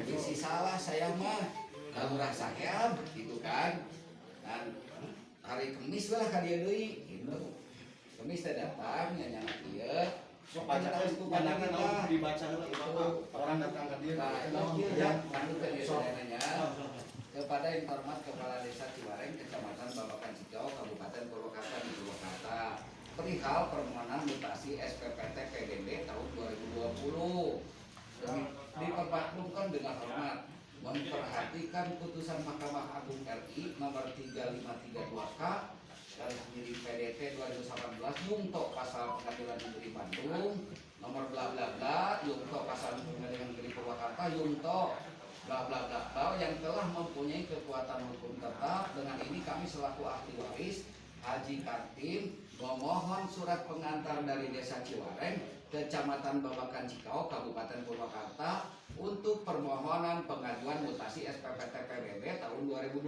Isi salah saya mah lurah saya gitu kan. Dan hari Kamis lah ka dieu deui gitu. Kamis teh datang nya ieu baca itu pandangan dibaca orang datang ke dia. Kepada informat Kepala Desa Ciwareng, Kecamatan Babakan Cikau, Kabupaten Purwakarta di Purwakarta, perihal permohonan mutasi SPPT PBB tahun 2020. Dipermaklumkan dengan hormat, memperhatikan putusan Mahkamah Agung RI nomor 3532K garis miring PDT 2018 Yungto pasal Pengadilan Negeri Bandung nomor bla bla bla Yungto pasal Pengadilan Negeri Purwakarta Yungto bla bla bla bla yang telah mempunyai kekuatan hukum tetap. Dengan ini kami selaku ahli waris Haji Kartim memohon surat pengantar dari Desa Ciwareng, Kecamatan Babakan Cikau, Kabupaten Purwakarta untuk permohonan pengajuan mutasi SPPT PBB tahun 2020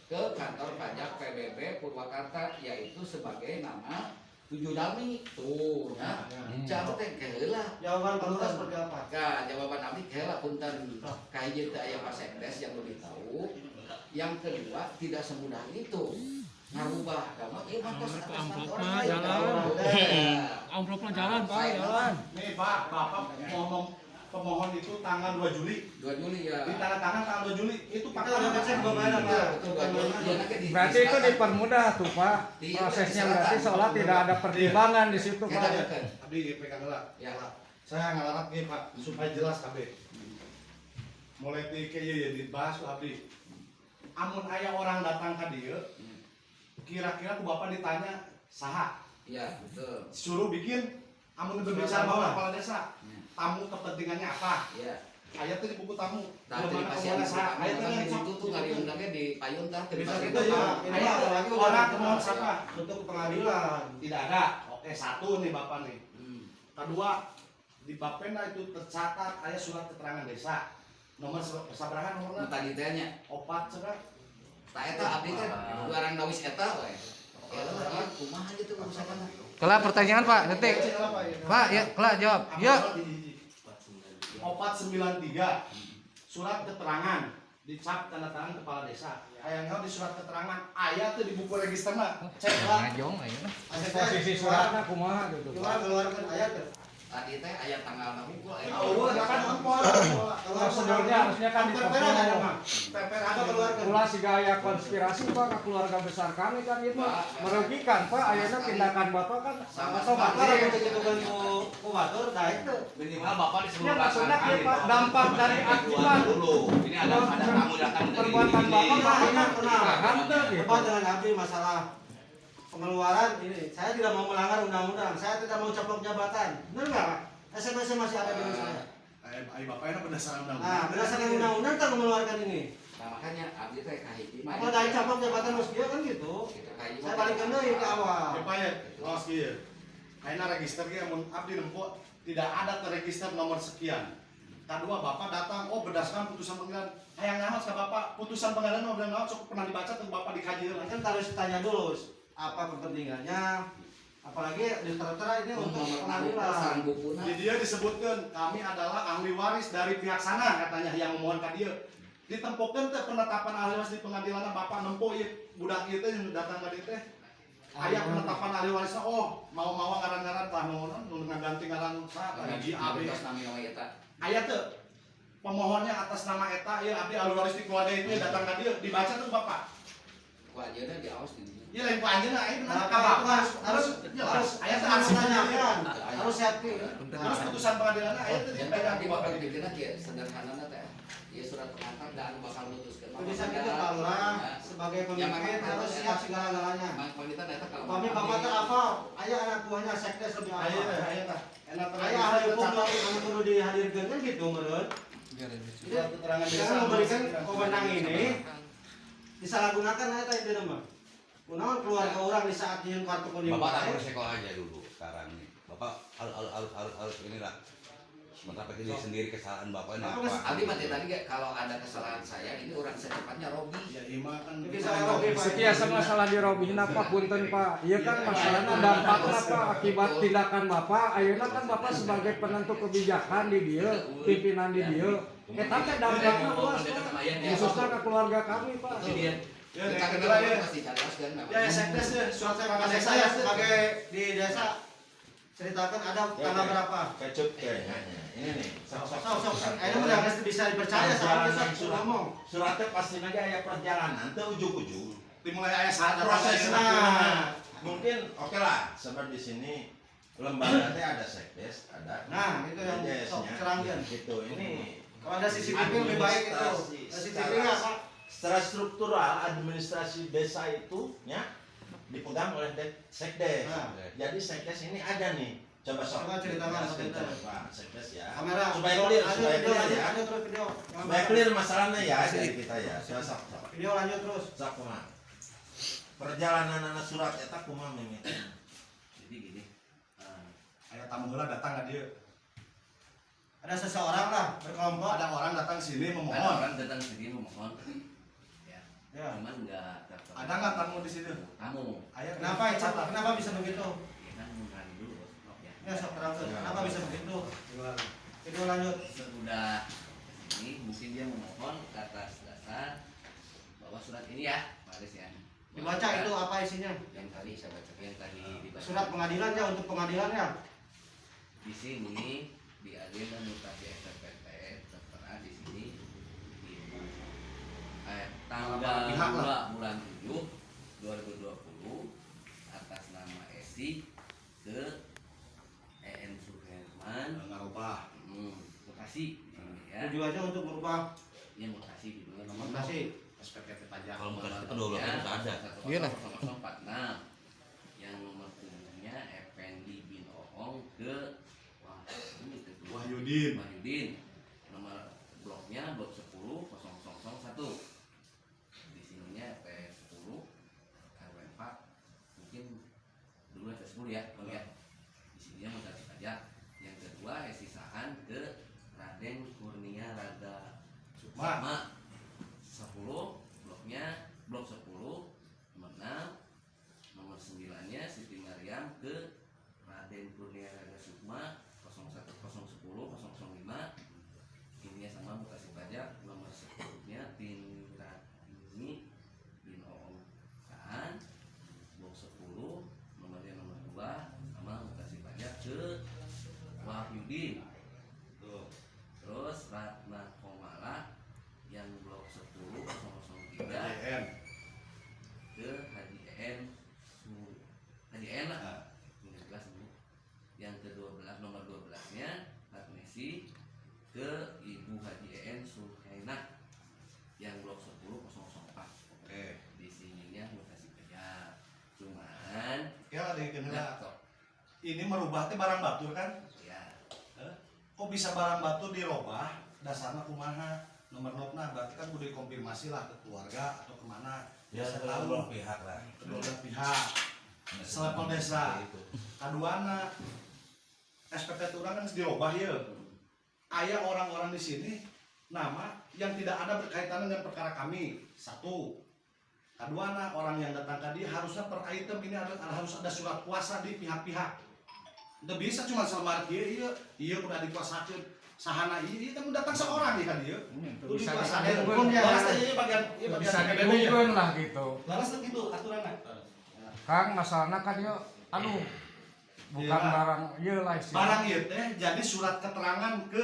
ke kantor pajak PBB Purwakarta, yaitu sebagai nama Tujuh Dami tuh ya. Cara teh keheula. Jawaban Pak seperti apa? Nah, jawaban abdi keheula punten ka hiji teh aya Pak Sekdes yang lebih tahu. Yang kedua, tidak semudah itu ngarubah agama. Ieu mah tos atas nama orang lain. Amplopnya jalan, Pak, jalan. Nih Pak, Bapak ngomong pemohon itu tanggal 2 Juli. 2 Juli ya. Di tanda tangan tanggal 2 Juli. Itu Pak Kita udah ngecek gimana, Pak? Berarti itu dipermudah tuh, Pak. Prosesnya berarti seolah tidak ada pertimbangan di situ, Pak. Abdi pegang heula. Ya. Saya ngalarap nih Pak supaya jelas kabeh. Mulai ti kieu ya dibahas Abdi. Amun aya orang datang ka dieu, kira-kira ku Bapak ditanya saha? Iya, betul. Suruh bikin amun berbicara bahwa kepala desa. Tamu kepentingannya apa? Iya. Ayat itu di buku tamu. Nah, terima kasih. Ayat itu tuh nggak diundangnya di payung tah. Terima kasih. Ayat apalagi orang kemohon siapa? untuk pengadilan. Tidak ada. Oke, satu nih Bapak nih. Kedua, di Bapenda itu tercatat ayat surat keterangan desa. Nomor sabaraha nomorna? Tadi tehnya. Opat cenah. Tak eta abdi teh barang dawis eta we. Ya lah, kumaha gitu urusanna. Kelak pertanyaan, Pak. Detik. Pak, ya, kelak jawab. Ya. 493 surat keterangan dicap tanda tangan kepala desa. Ayatnya di surat keterangan ayat tuh di buku registernya. Cek lah. Ngajong ayeuna. Posisi suratnya kumaha gitu. Gimana keluarkan ayat tuh? Tadi teh aya tanggal hukul. Kan empor. Prosedurnya harusnya kan Peper ada keluarkan. ulah si gaya konspirasi Pak ke keluarga besar kami kan itu merugikan Pak. Ayeuna tindakan Bapak kan Sama Bapak sekali. yang begitu kan ku batur dah itu. Minimal Bapak di ya sebelum maksudnya ya, Pak dampak dari akibat dulu. Ini ada tamu datang dari perbuatan Bapak Pak Ini pernah gitu. Bapak dengan abdi masalah pengeluaran ini. Saya tidak mau melanggar undang-undang. Saya tidak mau coplok jabatan. Benar nggak Pak? SMS masih ada di saya. Ayo Bapak ini berdasarkan undang-undang. Nah, berdasarkan undang-undang kan mengeluarkan ini. Nah, makanya abdi teh kahiji mah. Apa dari coplok jabatan mas dia kan gitu. Saya balikan deui ke awal. Ya Pak ya, los kieu. Ayeuna register ge mun abdi nempo tidak ada terregister nomor sekian. Kedua Bapak datang, oh berdasarkan putusan pengadilan. Hayang naon ka Bapak? Putusan pengadilan udah naon cukup pernah dibaca tuh Bapak dikaji heula. Kan harus tanya dulu apa kepentingannya. Apalagi di tertera ini untuk pengadilan. Di dia disebutkan kami adalah ahli waris dari pihak sana katanya yang memohon ka dieu. Ditempukeun teh penetapan ahli waris di pengadilan Bapak nempo ieu budak ieu teh yang datang ka dieu teh. Aya penetapan ahli warisnya oh mau ngaran-ngaran tah nu ngaganti ngaran saha hiji abdi atas nama eta. aya teh pemohonnya atas nama eta ieu abdi ahli waris di keluarga itu datang ka dieu dibaca tuh Bapak. Ku ajeuna diaos di dieu. Ieu lain ku anjeunna aya Nah, ka Bapak harus jelas aya teh harus aslinya tanyakan. Harus safety. terus putusan pengadilannya aya teh Dan dipegang tadi di Bapak Bapak. dipikirna kieu sederhanana teh. Ieu surat pengantar dan bakal mutuskeun. Bisa kita tahulah sebagai pemimpin harus siap segala-galanya. Mang pamitan eta kalau. Kami bapak teh apa? Ayah anak buahnya sekdes lebih apa? Aya teh enak Ayah ahli hukum yang perlu dihadirkan kan gitu menurut. surat keterangan desa Jangan memberikan wewenang ini disalahgunakan eta itu mah. Kunaon keluarga orang di saat nyium kartu kuning. Bapak tak beresiko aja dulu sekarang nih. Bapak harus ini lah. Maka pakai diri sendiri kesalahan bapak ini Apa, apa? Abi mati tadi gak kalau ada kesalahan saya ini orang secepatnya Robi. Ya Ima kan Jadi saya Robi, Pak. Sekiasa masalah di Robihin apa punten Pak. Iya kan masalahnya dampaknya Pak akibat tindakan Bapak. Ayeuna kan Bapak sebagai penentu kebijakan di dia, pimpinan di dia. Eta teh dampaknya luas Pak. Khususnya ke keluarga kami Pak. ya Kita nek kedua ya. pasti jelaskan. Ya sekdes ya, surat Kakak kakak desa saya ya sebagai di desa ceritakan ada tanggal berapa? Kecup kayaknya. Ini nih. Sok. Ini udah bisa dipercaya sama kita ngomong. Suratnya pasti aja ya perjalanan teh ujug-ujug. dimulai ayah sadar Prosesnya Nah. mungkin oke lah. Sebab di sini lembaga teh ada sekdes, ada. Nah, itu yang sok DJS-nya. serangkan. Gitu. Ini Kalau ada CCTV lebih baik itu. CCTV nggak Pak? secara struktural administrasi desa itu ya dipegang oleh sekdes. Nah. Jadi sekdes ini ada nih. Coba Coba ceritakan, cerita. Pak sekdes ya. Kamera. Supaya clear, Lanjut, supaya video, clear ya. lanjut terus video. Supaya clear masalahnya ya dari kita ya. Sok. Video lanjut terus. Sok kumaha. Perjalanan anak surat eta kumaha mimit. Jadi gini. ayah tamu heula datang ke dia. Ada seseorang lah berkelompok. Ada orang datang sini Ada memohon. orang datang sini memohon. Ya. Ya. Cuman enggak terpenuhi. Ada nggak tamu di situ? Kamu. Ayah Kenapa itu? Kenapa bisa begitu? Ya kan mengenali dulu bos. Ya. Ya sok terangkan. Kenapa bisa begitu? Video lanjut. Sudah ini mungkin dia memohon atas dasar bahwa surat ini ya, Pak Aris ya. Dibaca itu apa isinya? Yang tadi saya baca yang tadi dibaca. Surat pengadilan ya untuk pengadilannya. Di sini di agenda mutasi SPPT tertera di sini Ibu tanggal Pihak lah. 2 bulan 7 2020 atas nama Esi ke EN Suherman Ngarubah. Bekasi di sini ya. Tujuannya untuk merubah Ini mutasi judulnya nomor mutasi. SPPT pajak. Kalau Bekasi itu Nomor 12 itu ada. Iya, nah. 0046 yang nomor punggungnya Effendi bin Oong ke wah ini kedua Wahyudin. Wahyudin. Nomor bloknya blok 10 0001. Di sininya P10 RW4 mungkin dulu P10 ya, Bang ya. Di sininya mutasi pajak. Yang kedua sisaan ke Raden Kurnia Raga Sukma. 10 bloknya blok 10 nomor 6 nomor 9 nya Siti Mariam ke Raden Kurnia Raga Sukma 010 005 ini sama mutasi pajak nomor 10 nya Tindratini bin Oong Kaan blok 10 nomornya nomor 2 sama mutasi pajak ke Wahyudin. Terus Ratna Komala yang blok 10 003 DN. ke Haji En Haji En lah ini kelas ini. Yang ke-12 nomor 12 nya Ratnesi ke Ibu Haji En Suhaina yang blok 10 004. Oke. Di sininya mutasi pajak. Cuman Ya ada yang nah, kena. Ini merubah teh barang batur kan? ya Kok bisa barang batur dirubah? Dasarnya kumaha? Nomor notna berarti kan udah konfirmasi lah ke keluarga atau kemana? Ya Saya kedua tahu pihak lah. kedua belah pihak. Selevel desa. Kaduana SPP itu orang kan dirubah ya. Aya orang-orang di sini nama yang tidak ada berkaitan dengan perkara kami. Satu. Kaduana orang yang datang tadi harusnya per item ini harus ada surat kuasa di pihak-pihak. Udah bisa cuma sama dia, iya udah dikuasakan sahana iya kan datang seorang ya kan dia. Itu Bisa dikuasakan. dihubungkan. Ya, balas iya bagian Bisa PBB-nya. dihubungkan lah gitu. Balas gitu aturannya. Kang masalahnya kan ya aduh bukan Iya. barang iya lah istilahnya. Barang ieu teh jadi surat keterangan ke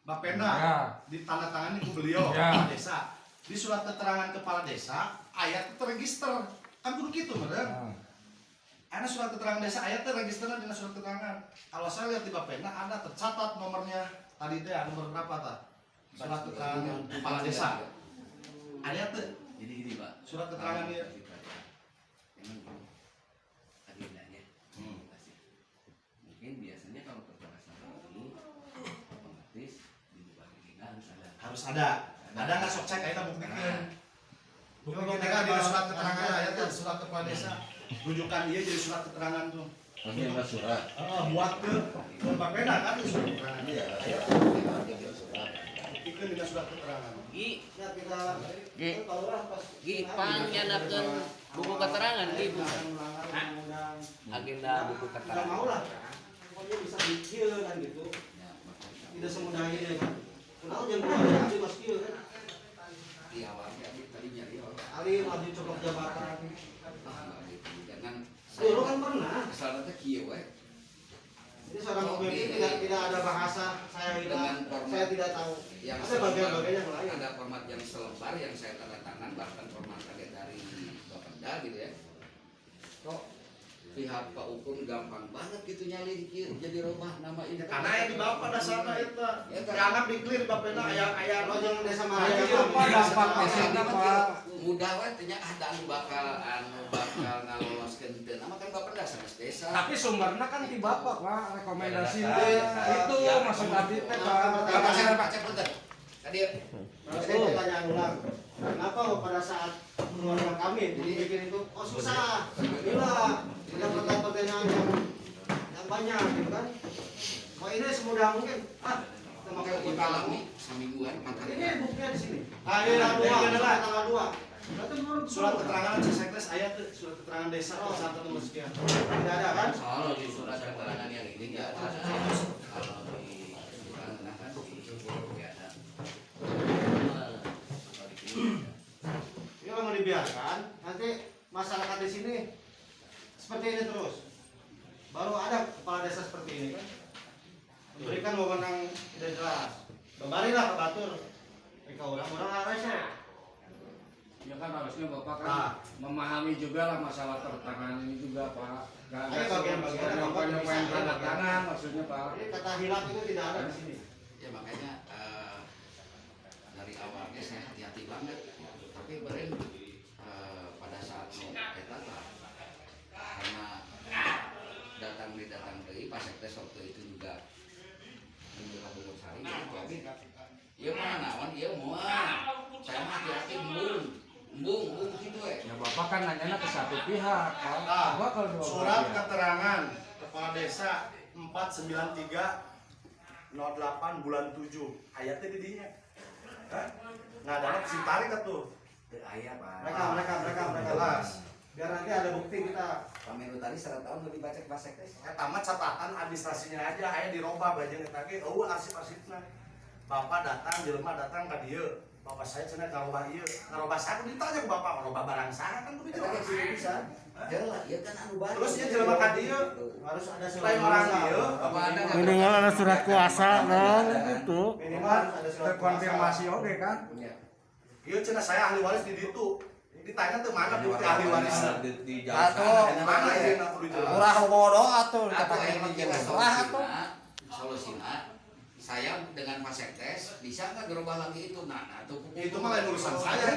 Bapenda Ya. ditandatangani ku beliau Ya. kepala desa. Di surat keterangan kepala desa ayat terregister. Kan kudu kitu bener. Nah, Ada surat keterangan desa ayat terregister di surat keterangan. Kalau saya lihat di Bapenda ada tercatat nomornya. Tadi teh nomor berapa ta? Surat keterangan kepala desa. Ayat teh jadi gini Pak, surat keterangan dia. Memang gini agendanya mutasi. Mungkin biasanya kalau perkara seperti ini otomatis dibuka agenda harus ada. Ada nggak sok cek ayat buktikan. Buktikan Coba kan di kita surat bahas- keterangan ayat teh surat kepala desa. Rujukan dia jadi surat keterangan tuh. Masih ada surat. Buat ke Bapeda kan surat keterangan. Iya. Buktikan dengan surat keterangan. Ya kita Gi. kalau orang pas Gi, panjanakeun buku keterangan di buku undang-undang agenda buku nggak keterangan. mau lah pokoknya bisa dikil kan gitu tidak semudah ini kan kenapa jangan buat ahli mas kil kan Di awalnya tadi nyari ahli maju cocok jabatan jangan dulu kan pernah kesannya kieu we. jadi seorang pemimpin tidak ada bahasa saya Dengan tidak format saya tidak tahu yang ada bagian-bagian yang lain ada format yang selebar yang saya tanda tangan bahkan format dari Bapeda gitu ya. Kok pihak Pak Ukun gampang banget gitu nyali jadi rumah nama ini. Karena yang dibawa pada dasarnya itu Ya, dianggap diklir Bapeda aya kalau yang desa Ayo Maraya apa dampak maksudnya Pak? mudah we teh nya ada anu bakal ngaloloskeun teu nama kan Bapeda sanes desa. Tapi sumbernya kan di Bapak Pak, rekomendasinya itu Ya. maksud tadi teh Pak. Bapak saya Pak cek punten. Tadi saya pertanyaan ulang kenapa pada saat keluarga kami bikin itu oh susah gila tidak pertanyaan yang banyak gitu kan mau ini semudah mungkin kita pakai kita uji alami semingguan makan ini buktinya di sini Tanggal 2 adalah tanggal 2 berarti menurut surat keterangan Cisekres ayat surat keterangan desa satu nomor sekian. tidak ada kan soal di surat keterangan yang ini enggak ada. Kalau di surat keterangan enggak ada. ini kalau mau dibiarkan nanti masyarakat di sini seperti ini terus baru ada kepala desa seperti ini kan memberikan wewenang tidak jelas kembalilah ke Batur mereka orang-orang arasnya Ya kan harusnya Bapak kan Nah. memahami juga lah masalah tertangan ini juga Pak. Gak Ayo bagian-bagian yang tanda tangan maksudnya Pak. ini kata hilaf itu tidak ada di sini Ya makanya dari awalnya saya hati-hati banget. Tapi beren pada saat mau eta karena datang dari Pak Sekdes waktu itu juga menjelang Bogor Sari jadi iya mah naon iya moal saya mah hati-hati embung gitu Ya Bapak kan nanya ke satu pihak Pak. Ah, Bapak kalau dua Surat pihak. keterangan kepala desa 493 08 bulan 7 ayatnya di dinya. Nah, dalam si tarik tuh. ayah Pak mereka Jelas. biar nanti ada bukti kita Pemilu tadi 100 tahun lebih baca Pak Sekdes Tamat catatan administrasinya aja aya dirobah bajeng eta ge eueuh arsip-arsipna. Bapak datang, jelema datang ka dieu. Bapak saya cenah ngarobah ieu. Ngarobah saha ditanya ku bapak, ngarobah barang saha kan kudu jelas. bisa jelas ya kan anu baru Terus dia jelema ka dieu, harus ada lain orang dieu. Bapak ada nggak? Minimal ada surat kuasa kan gitu. minimal harus ada surat Terkonfirmasi oke kan? Ya. Ieu cenah saya ahli waris di ditu. Ditanya tuh mana bukti ahli warisnya. Di Atau Mana ieu na kudu jelas. murah bodoh atuh Atau kata yang ini menjadi salah atuh. solusina saya dengan Pak Sekdes bisa nggak gerubah lagi itu nah itu Itu mah lain urusan saya.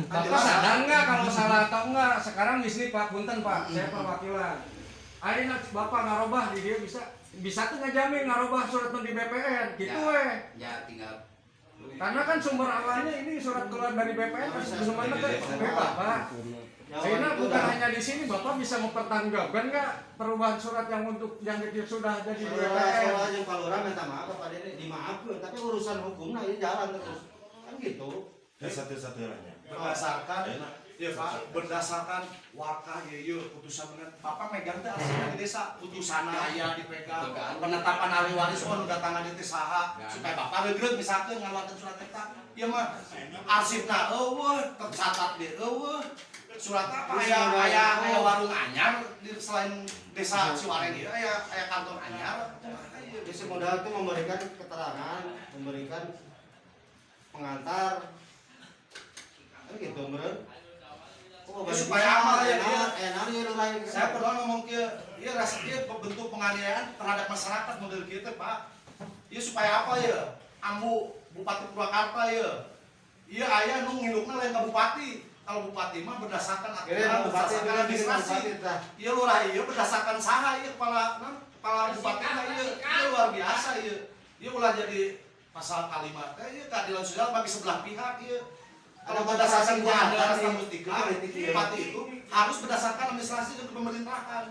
Bapak sadar nggak kalau salah atau enggak? Sekarang di sini Pak Punten Pak, saya perwakilan. Ayo Bapak ngarobah di dia bisa tuh ngejamin ngarobah surat di BPN gitu weh. ya tinggal Karena kan sumber awalnya ini surat keluar dari BPN kan semuanya kan Bapak. Karena bukan hanya di sini Bapak bisa mempertanggungjawabkan nggak perubahan surat yang untuk yang sudah ada di BPN. soalnya yang Pak Lurah minta maaf kepada ini dimaafkan tapi urusan hukumnya ini jalan terus kan gitu Satu-satunya. Berdasarkan ya Pak, berdasarkan wakah ieu putusan bener. Bapak megang teh arsipna di desa, putusana aya dipegang. Penetapan ahli waris nu datangan di teh saha supaya Bapak regreg misalkan ngaluarkeun surat eta. Ieu mah arsipna eueuh, tercatat di eueuh. Surat apa aya warung anyar di selain desa Ciwareng ieu aya kantor anyar. Isi modal itu memberikan keterangan memberikan pengantar kan gitu meren Ya, supaya amal ya, enak ya lu lain Saya pernah ngomong ke ieu rasa ieu bentuk penganiayaan terhadap masyarakat model kieu teh Pak. Ieu supaya apa ya? Ambu Bupati Purwakarta ya. Ieu aya nu ngindukna lain ka bupati. Kalau bupati mah berdasarkan aturan, berdasarkan administrasi. Ieu lurah ieu berdasarkan saha ieu kepala bupati mah ieu luar biasa ieu. Ieu ulah jadi pasal kalimat teh ieu keadilan sosial bagi sebelah pihak ieu. Kalau Ada berdasarkan kejahatan kejahatan nih. status mati itu harus berdasarkan administrasi dan pemerintahan.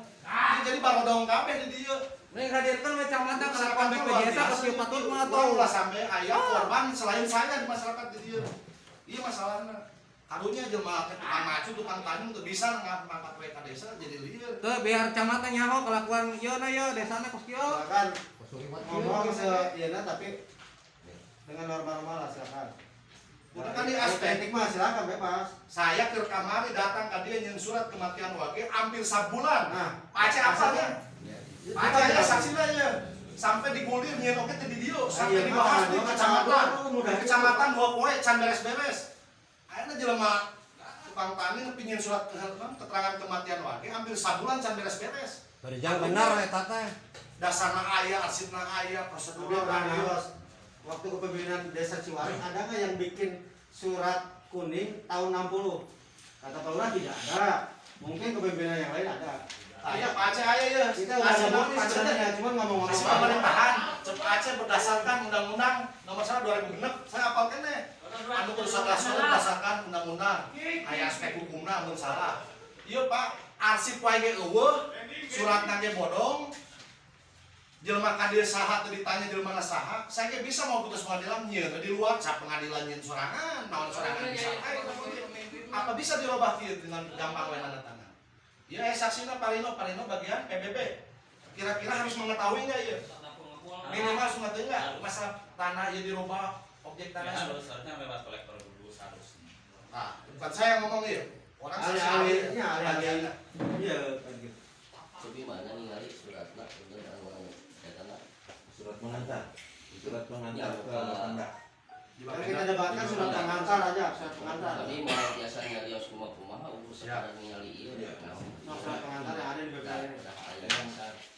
Jadi baru dong kabeh di dia. Ini hadirkan macam mana Masyarakat kelakuan luar BPJS biasa, pasti patut mah Orang tahu. lah sampai ayah korban selain saya di masyarakat di dia. Iya masalahnya. Karunya jelema tukang macu tukang tanjung tuh bisa ngangkat WK desa jadi lieur. Tuh biar camatan nyaho kelakuan ieu na ieu desana kos kieu. Silakan ngomong se tapi dengan normal-normal lah silakan. Itu kan di aspek Etik mah silakan bebas. saya ke kamari datang ke dia nyen surat kematian wage hampir sabulan. Nah, Aceh apanya? Aceh ya saksinya ya. Sampai digulir nyen oke teh di dieu sampai Iya, dibahas di mah, kecamatan. mudah. Di kecamatan 2 poe can beres-beres. Ayeuna jelema tukang tani nepi nyen surat keterangan kematian wage hampir sabulan can beres-beres. Berjang benar eta teh. Dasarna aya, arsipna aya, prosedurna Kemudian aya. waktu kepemimpinan Desa Ciwaring ada nggak yang bikin surat kuning tahun 60? Kata Pak Lurah tidak ada. Mungkin kepemimpinan yang lain ada. Aya Pak Aceh aya ya. Kita udah ngomong sebenarnya, cuma ngomong-ngomong. Masih pemerintahan, Cep Aceh berdasarkan undang-undang nomor 1 2006. Saya hafal kene. Anu urusan nasional berdasarkan undang-undang. Aya aspek hukumna mun salah. Ieu Pak, arsip wae ge eueuh, suratna ge bodong. Jelema ka dieu saha teu ditanya jelema na saha, saya ge bisa mau putus pengadilan nyeun di luar ca pengadilan nyeun sorangan, naon sorangan bisa. Apa bisa dirubah kieu dengan gampang we tanda tangan? Ya saksina Parino bagian PBB. Kira-kira harus mengetahui nggak ya? Minimal harus mengetahui nggak masalah tanah ya dirubah, objek tanah. Harusnya bebas kolektor dulu seharusnya. Nah, bukan saya yang ngomong ya. Orang saksi Ahli-ahlinya, ahli-ahlinya. Iya, kan gitu. Tapi mana nih kali suratna bener datana. Surat pengantar. Surat pengantar Ya, ke Anda. Kalau kita debatkan surat pengantar aja, surat pengantar. Tapi mau biasanya dia semua kumaha urus sekarang ningali ieu. Surat pengantar yang ada di BPN.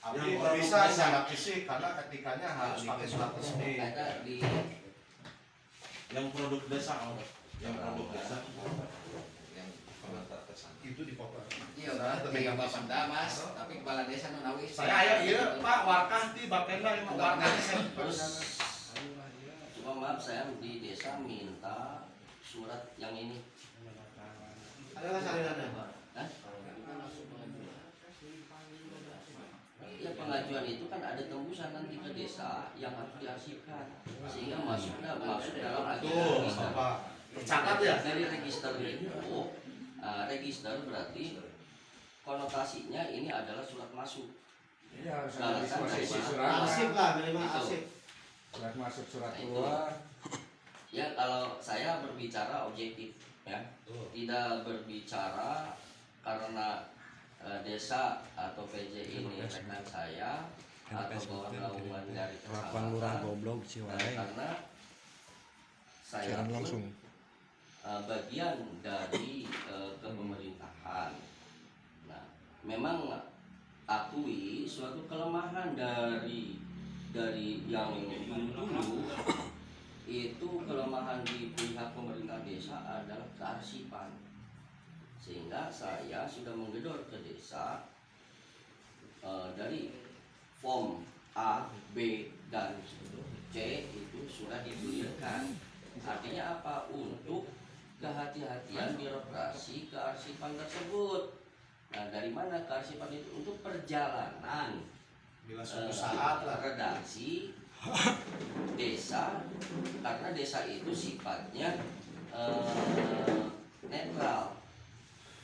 Tapi bisa secara fisik karena ketikanya harus pakai surat resmi. Ada di Yang produk desa, yang produk desa. Yang pengantar ke sana. Itu dipotong. Iya, di Bapenda Mas, tapi kepala desa nu nawis. Saya aya ieu Pak Warkah di Bapenda lima warkah saya. terus cuma maaf saya di desa minta surat yang ini. Ada nggak salinannya? Hah? Ya pengajuan itu kan ada tembusan nanti ke desa yang harus diarsipkan sehingga masuk dalam agenda register. Pak. Tercatat ya. Dari register itu, register berarti konotasinya ini adalah surat masuk. Iya, harus Kalau ada kan disposisi saya- surat. Arsip lah, minimal Itu. arsip. Surat masuk surat Nah, itu. keluar. Ya kalau saya berbicara objektif ya, tidak berbicara karena desa atau PJ ini rekan saya atau bawah naungan dari kecamatan, karena saya pun bagian dari kepemerintahan. Nah, memang akui suatu kelemahan dari yang dulu itu kelemahan di pihak pemerintah desa adalah kearsipan, sehingga saya sudah menggedor ke desa dari form A, B, dan C itu sudah digulirkan. Artinya apa? Untuk kehati-hatian birokrasi kearsipan tersebut. Nah, dari mana kearsipan itu? Untuk perjalanan Bila suatu saat lah. redaksi desa, karena desa itu sifatnya netral,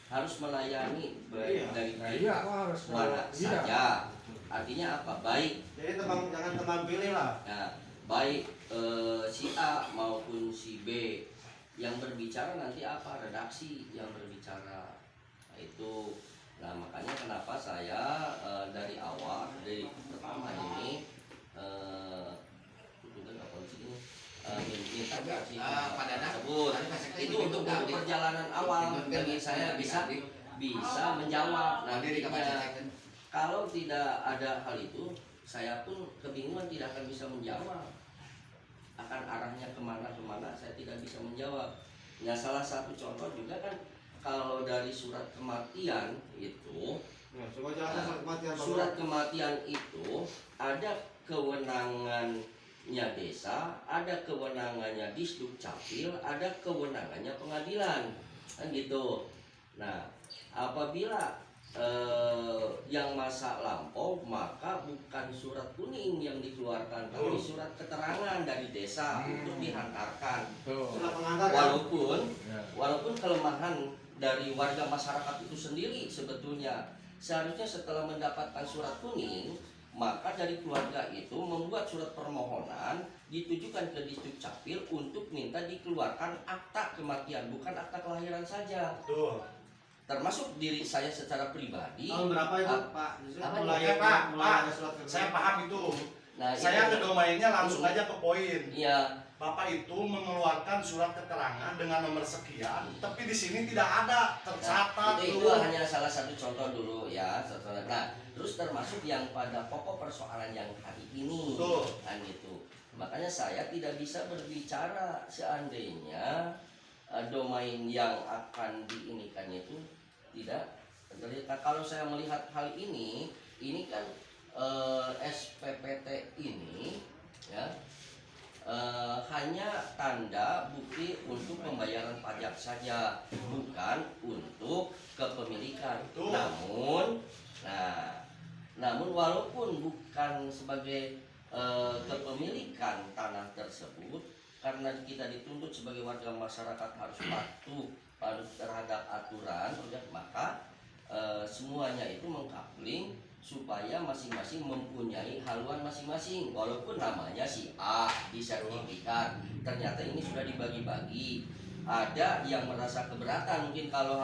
harus melayani baik dari Nah, iya, kok harus mana iya. saja. Artinya apa? Baik, Jadi jangan teman pilih lah. nah, baik si A maupun si B yang berbicara nanti apa? Redaksi yang berbicara. Nah, itu. Nah, makanya kenapa saya dari awal, dari pertama ini minta Pak Dadang, tersebut itu untuk perjalanan awal bagi saya bisa menjawab nantinya. Kalau tidak ada hal itu, saya pun kebingungan, tidak akan bisa menjawab. Akan arahnya kemana saya tidak bisa menjawab. Nah, salah satu contoh juga kan kalau dari surat kematian itu, Ya, coba jelaskan surat kematian. Pak surat kematian itu ada kewenangan induknya desa, ada kewenangannya Disduk Capil, ada kewenangannya pengadilan, kan gitu. Nah, apabila yang masa lampau, maka bukan surat kuning yang dikeluarkan, tapi surat keterangan dari desa untuk dihantarkan. Surat pengantar kan? Walaupun kelemahan dari warga masyarakat itu sendiri sebetulnya seharusnya setelah mendapatkan surat kuning, maka dari keluarga itu membuat surat permohonan ditujukan ke Disduk Capil untuk minta dikeluarkan akta kematian, bukan akta kelahiran saja. Betul. Termasuk diri saya secara pribadi. Tahun berapa itu Pak? Apa Mulai nih, Pak? mulai ada surat Saya paham itu. Nah, Saya itu, ke domainnya langsung aja ke poin. iya, Bapak itu mengeluarkan surat keterangan dengan nomor sekian, tapi di sini tidak ada tercatat. itu hanya salah satu contoh dulu ya. Nah, terus termasuk yang pada pokok persoalan yang hari ini, Betul. kan itu. Makanya saya tidak bisa berbicara seandainya domain yang akan diinikannya itu tidak. Kalau saya melihat hal ini kan SPPT ini ya hanya tanda bukti untuk pembayaran pajak saja, bukan untuk kepemilikan. Betul. Namun walaupun bukan sebagai kepemilikan tanah tersebut, karena kita dituntut sebagai warga masyarakat harus patuh terhadap aturan, maka semuanya itu mengkapling supaya masing-masing mempunyai haluan masing-masing, walaupun namanya si A di sertifikat, ternyata ini sudah dibagi-bagi. Ada yang merasa keberatan mungkin kalau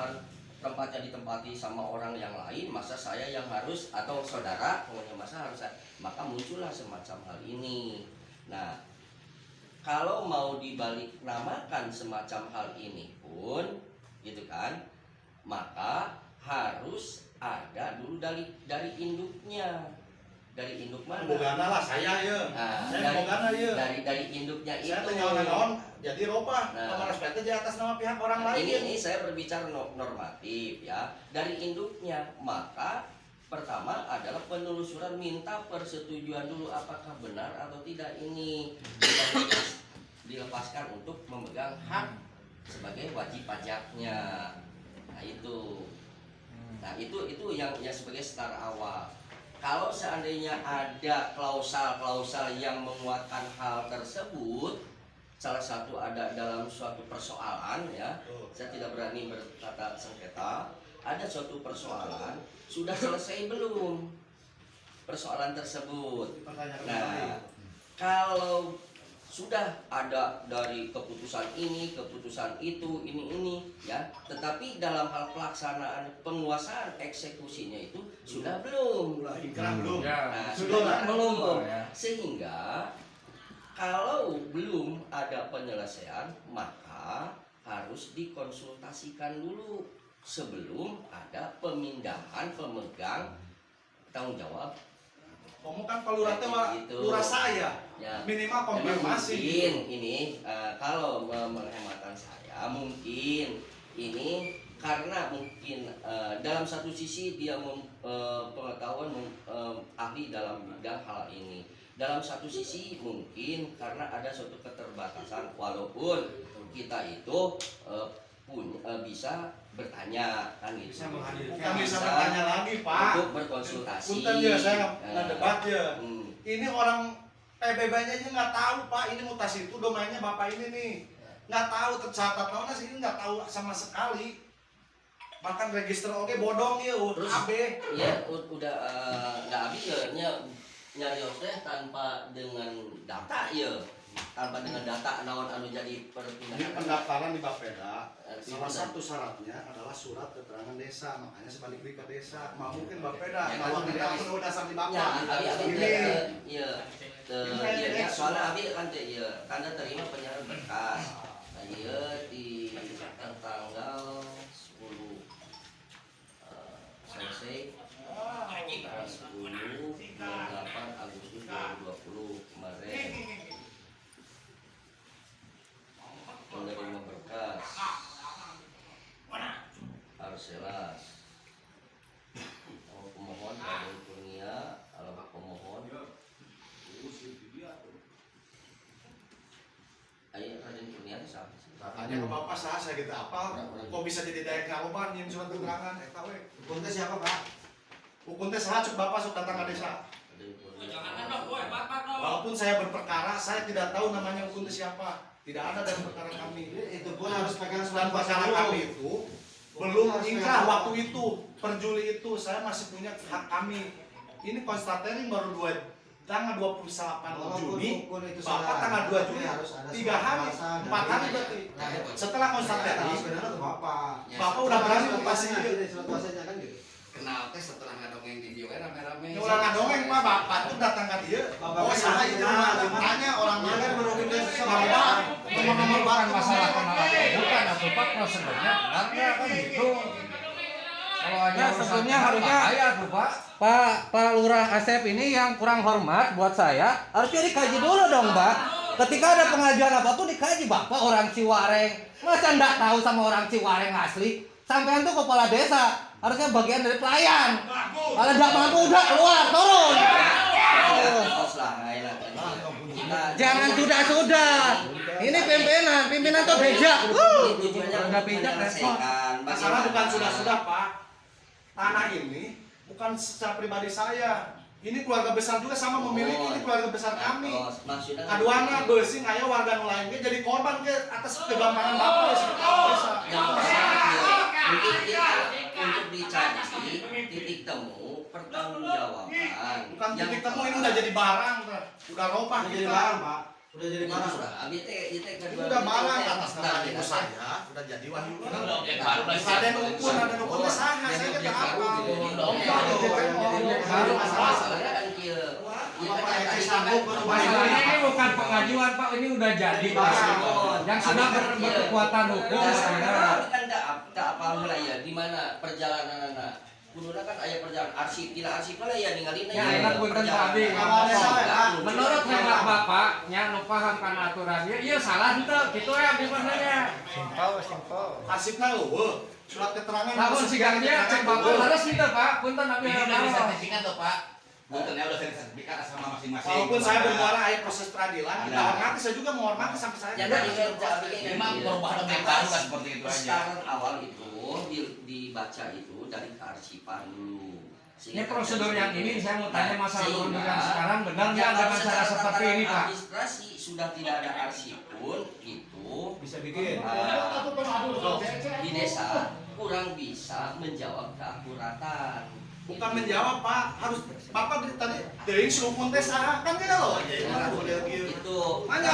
tempatnya ditempati sama orang yang lain, masa saya yang harus, atau saudara pokoknya masa harus, maka muncullah semacam hal ini. Nah, kalau mau dibalik namakan semacam hal ini pun gitu kan, maka harus ada dulu dari induknya. Dari induk mana? Bogana lah saya ya. Nah, Saya Bogana ya. dari induknya itu. Saya naon jadi robah. Nah. Nomor SPT di atas nama pihak orang lain. Ini saya berbicara normatif ya. Dari induknya, maka pertama adalah penelusuran, minta persetujuan dulu apakah benar atau tidak ini dilepaskan untuk memegang hak sebagai wajib pajaknya. Nah itu. Nah itu yang sebagai start awal. Kalau seandainya ada klausal yang menguatkan hal tersebut, salah satu ada dalam suatu persoalan ya, saya tidak berani berkata sengketa, ada suatu persoalan, sudah selesai belum persoalan tersebut. Nah, kalau sudah ada dari keputusan ini, keputusan itu, ini ya, tetapi dalam hal pelaksanaan penguasaan eksekusinya itu sudah belum. Belum. Nah, Sudah belum. Sehingga kalau belum ada penyelesaian, maka harus dikonsultasikan dulu sebelum ada pemindahan pemegang tanggung jawab. Kamu kan kalau rata mah Gitu. lurah saya. Ya. Minimal Memang konfirmasi. mungkin ini kalau penghematan saya mungkin ini karena mungkin dalam satu sisi dia pengetahuan ahli dalam bidang hal ini, dalam satu sisi mungkin karena ada suatu keterbatasan, walaupun kita itu bisa bertanya kan gitu, Bisa menghadirkan. Bukan bisa bertanya lagi, Pak. untuk berkonsultasi. Punten ya saya ngedebat ya. Hmm. Ini orang PBB-nya aja nggak tahu, Pak. Ini mutasi itu domainnya Bapak ini nih. Nggak tahu tercatat mana sih, ini nggak tahu sama sekali. Bahkan register oke bodong ya, Terus, AB. ya udah nggak habis ya nyari teh tanpa dengan data ya, tanpa dengan data naon anu jadi Ini perpindahan. pendaftaran di Bapeda. Salah Benar. satu syaratnya adalah surat keterangan desa, makanya sebalik ke desa. Mau mungkin Bapeda, Ya, kalau kan, tidak kan. perlu dasar di Ya, Bapak. abi Ini. ya Ini ya, ex. soalnya abi kan teh ya tanda terima penyiaran berkas. Nah, iya di tanggal 10 selesai tanggal 10 8 Agustus 2020 kemarin menerima berkas Arselas. Nama pemohon Raden Kurnia, alamat pemohon Tanya ke bapak saya gitu apa? Kok bisa jadi dayak ngaroban yang surat keterangan? Tahu ya? Hukum teh siapa Pak? Hukum teh saha cuk bapak sok datang ke desa. Walaupun saya berperkara, saya tidak tahu namanya hukum teh siapa. Tidak ada dalam perkara kami. Itu pun harus pegang Dan surat kuasa perkara dulu. kami itu belum ingkrah waktu itu per Juli itu saya masih punya hak kami. Ini konstatering baru tanggal 28 Juni, Walaupun itu Bapak salah, tanggal 2 tapi Juni, harus ada 3 surat hari, kuasa 4 hari dari- berarti. Nah, Setelah konstatering, Sebenarnya ke Bapak. Bapak udah berani pasti Surat kuasanya kan gitu. kenal teh setelah ngadongeng di dia rame-rame. ini ulang dongeng Pak, Bapak tuh datang ke dia. Bapak Oh, kan salah nanya, itu mah, tanya orang Dia mana kan merugikan Bapak, seseorang. Ini bukan masalah kenal atau bukan atau Pak prosedurnya benar nggak kan gitu. Kalau hanya Ya, sebelumnya harusnya bahaya tuh Pak. Pak Lurah Asep ini yang kurang hormat buat saya. Harusnya dikaji dulu dong, Mbak. Ketika ada pengajuan apapun dikaji, Bapak orang Ciwareng. Masa enggak tahu sama orang Ciwareng asli? Sampean tuh kepala desa, harusnya bagian dari pelayan. Kalau enggak mampu udah keluar, turun. Jangan sudah. Ini pimpinan tuh bejak. Tujuannya Udah untuk bejak repot. menyelesaikan masalah bukan bagaimana- sudah-sudah Pak. Tanah ini bukan secara pribadi saya. Ini keluarga besar juga sama memiliki, ini keluarga besar kami. Maksudnya Aduana beusing aya warga nu lain ge jadi korban ke atas kegampangan Bapak ya sekitar desa. yang pertama mungkin kita untuk dicari titik temu pertanggungjawaban. Bukan Yang titik temu ini udah jadi barang, udah robah Udah jadi kita. barang Pak. Udah jadi Itu barang. sudah. Abi teh Ini udah barang atas nama ibu saya, udah jadi wahyu. Ada dukun, ada dukunnya saha, saya kata apa? masalahnya kan kieu. Bapak Ece sanggup Masalahnya ini bukan pengajuan Pak, ini udah jadi Pak. Yang sudah berkekuatan hukum. Tapi kan tak apa heula ya di mana perjalanan anak. Kuduna kan aya perjalanan arsip, tidak arsip lah ya ninggalin Ya, enak punten Pak Abi. Menurut hemat Bapak, nya nu paham kan aturan dia, iya salah henteu, kitu ya abdi benernya. Asipna eueuh, surat keterangan. Namun sigang dia cek Bapak harus henteu Pak, punten abi Ini udah harus. disertifikat tuh Pak. Buntennya udah sertifikat sama masing-masing. Walaupun saya bermuara aya proses peradilan, kita Ada. hormati, saya juga menghormati sampai saya. Ya dari kerja abi Memang perubahan yang baru nggak seperti itu aja. Sekarang awal itu dibaca itu dari kearsipan dulu. Ini prosedur yang ini saya mau tanya masalah Sehingga- prosedur yang sekarang benar nggak dengan cara seperti ini Pak? Administrasi sudah tidak ada arsip pun itu Bisa bikin. di desa kurang bisa menjawab keakuratan. Bukan menjawab Pak, harus Bapak tadi teuing sulukun teh saha kan ge loh. Itu Mana?